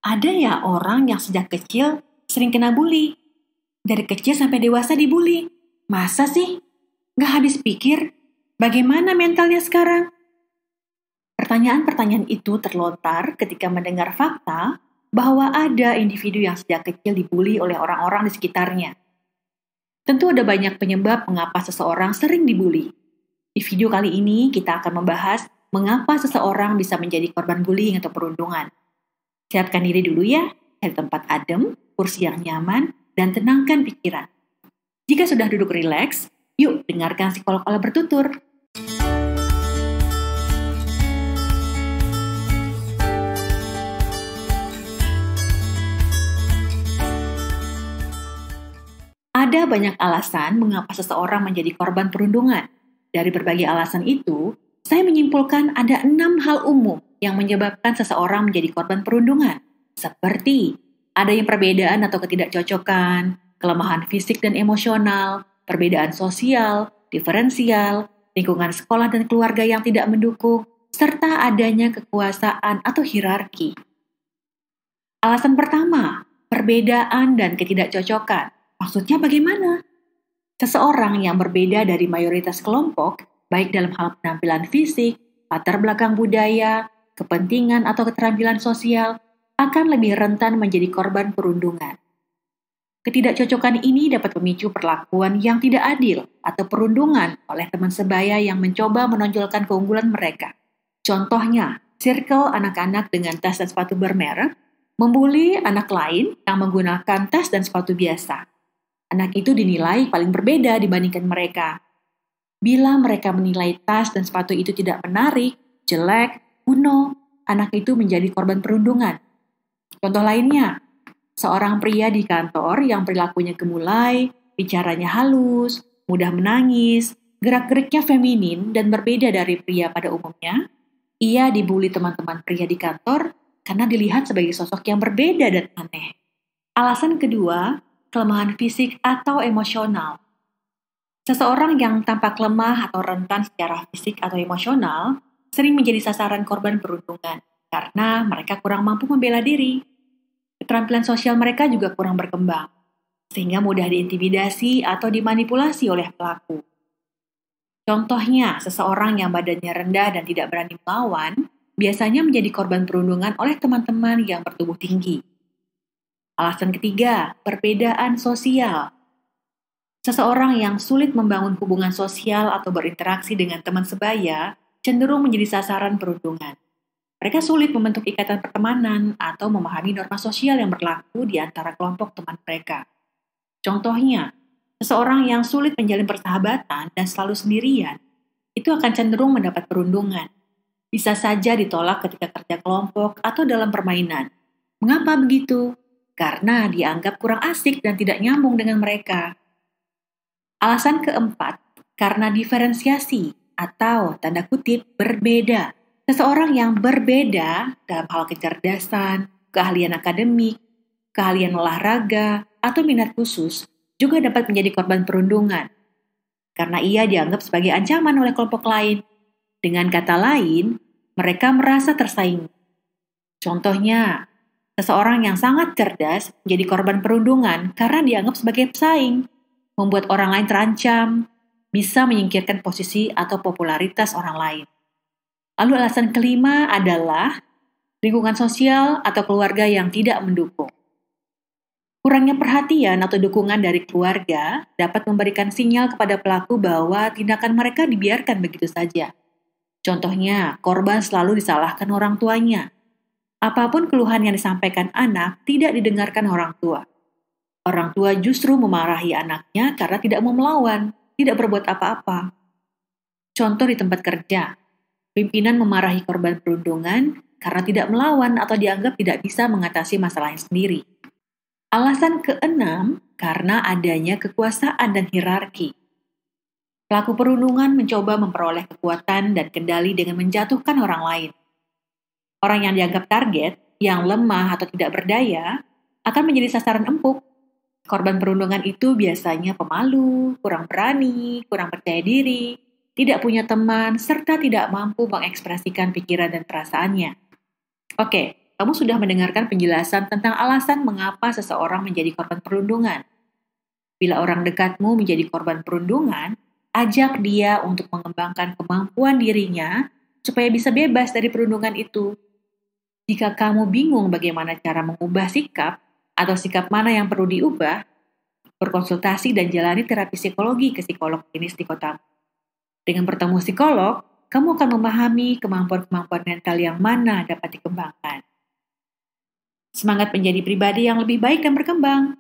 Ada ya orang yang sejak kecil sering kena bully. Dari kecil sampai dewasa dibully. Masa sih? Nggak habis pikir, bagaimana mentalnya sekarang? Pertanyaan-pertanyaan itu terlontar ketika mendengar fakta bahwa ada individu yang sejak kecil dibully oleh orang-orang di sekitarnya. Tentu ada banyak penyebab mengapa seseorang sering dibully. Di video kali ini kita akan membahas mengapa seseorang bisa menjadi korban bullying atau perundungan. Siapkan diri dulu ya, cari tempat adem, kursi yang nyaman, dan tenangkan pikiran. Jika sudah duduk rileks, yuk dengarkan psikolog Ola bertutur. Ada banyak alasan mengapa seseorang menjadi korban perundungan. Dari berbagai alasan itu, saya menyimpulkan ada 6 hal umum yang menyebabkan seseorang menjadi korban perundungan. Seperti adanya perbedaan atau ketidakcocokan, kelemahan fisik dan emosional, perbedaan sosial, diferensial, lingkungan sekolah dan keluarga yang tidak mendukung, serta adanya kekuasaan atau hierarki. Alasan pertama, perbedaan dan ketidakcocokan. Maksudnya bagaimana? Seseorang yang berbeda dari mayoritas kelompok, baik dalam hal penampilan fisik, latar belakang budaya, kepentingan atau keterampilan sosial, akan lebih rentan menjadi korban perundungan. Ketidakcocokan ini dapat memicu perlakuan yang tidak adil atau perundungan oleh teman sebaya yang mencoba menonjolkan keunggulan mereka. Contohnya, circle anak-anak dengan tas dan sepatu bermerek membuli anak lain yang menggunakan tas dan sepatu biasa. Anak itu dinilai paling berbeda dibandingkan mereka. Bila mereka menilai tas dan sepatu itu tidak menarik, jelek, kuno, anak itu menjadi korban perundungan. Contoh lainnya, seorang pria di kantor yang perilakunya gemulai, bicaranya halus, mudah menangis, gerak-geriknya feminin dan berbeda dari pria pada umumnya, ia dibully teman-teman pria di kantor karena dilihat sebagai sosok yang berbeda dan aneh. Alasan kedua, kelemahan fisik atau emosional. Seseorang yang tampak lemah atau rentan secara fisik atau emosional sering menjadi sasaran korban perundungan karena mereka kurang mampu membela diri. Keterampilan sosial mereka juga kurang berkembang, sehingga mudah diintimidasi atau dimanipulasi oleh pelaku. Contohnya, seseorang yang badannya rendah dan tidak berani melawan biasanya menjadi korban perundungan oleh teman-teman yang bertubuh tinggi. Alasan ketiga, perbedaan sosial. Seseorang yang sulit membangun hubungan sosial atau berinteraksi dengan teman sebaya cenderung menjadi sasaran perundungan. Mereka sulit membentuk ikatan pertemanan atau memahami norma sosial yang berlaku di antara kelompok teman mereka. Contohnya, seseorang yang sulit menjalin persahabatan dan selalu sendirian, itu akan cenderung mendapat perundungan. Bisa saja ditolak ketika kerja kelompok atau dalam permainan. Mengapa begitu? Karena dianggap kurang asik dan tidak nyambung dengan mereka. Alasan keempat, karena diferensiasi atau tanda kutip berbeda. Seseorang yang berbeda dalam hal kecerdasan, keahlian akademik, keahlian olahraga, atau minat khusus juga dapat menjadi korban perundungan. Karena ia dianggap sebagai ancaman oleh kelompok lain. Dengan kata lain, mereka merasa tersaingi. Contohnya, seseorang yang sangat cerdas menjadi korban perundungan karena dianggap sebagai pesaing, membuat orang lain terancam, bisa menyingkirkan posisi atau popularitas orang lain. Lalu alasan kelima adalah lingkungan sosial atau keluarga yang tidak mendukung. Kurangnya perhatian atau dukungan dari keluarga dapat memberikan sinyal kepada pelaku bahwa tindakan mereka dibiarkan begitu saja. Contohnya, korban selalu disalahkan orang tuanya. Apapun keluhan yang disampaikan anak tidak didengarkan orang tua. Orang tua justru memarahi anaknya karena tidak mau melawan, tidak berbuat apa-apa. Contoh di tempat kerja, pimpinan memarahi korban perundungan karena tidak melawan atau dianggap tidak bisa mengatasi masalahnya sendiri. Alasan keenam, karena adanya kekuasaan dan hierarki. Pelaku perundungan mencoba memperoleh kekuatan dan kendali dengan menjatuhkan orang lain. Orang yang dianggap target, yang lemah atau tidak berdaya, akan menjadi sasaran empuk. Korban perundungan itu biasanya pemalu, kurang berani, kurang percaya diri, tidak punya teman, serta tidak mampu mengekspresikan pikiran dan perasaannya. Oke, kamu sudah mendengarkan penjelasan tentang alasan mengapa seseorang menjadi korban perundungan. Bila orang dekatmu menjadi korban perundungan, ajak dia untuk mengembangkan kemampuan dirinya supaya bisa bebas dari perundungan itu. Jika kamu bingung bagaimana cara mengubah sikap atau sikap mana yang perlu diubah, berkonsultasi dan jalani terapi psikologi ke psikolog klinis di kotamu. Dengan bertemu psikolog, kamu akan memahami kemampuan-kemampuan mental yang mana dapat dikembangkan. Semangat menjadi pribadi yang lebih baik dan berkembang.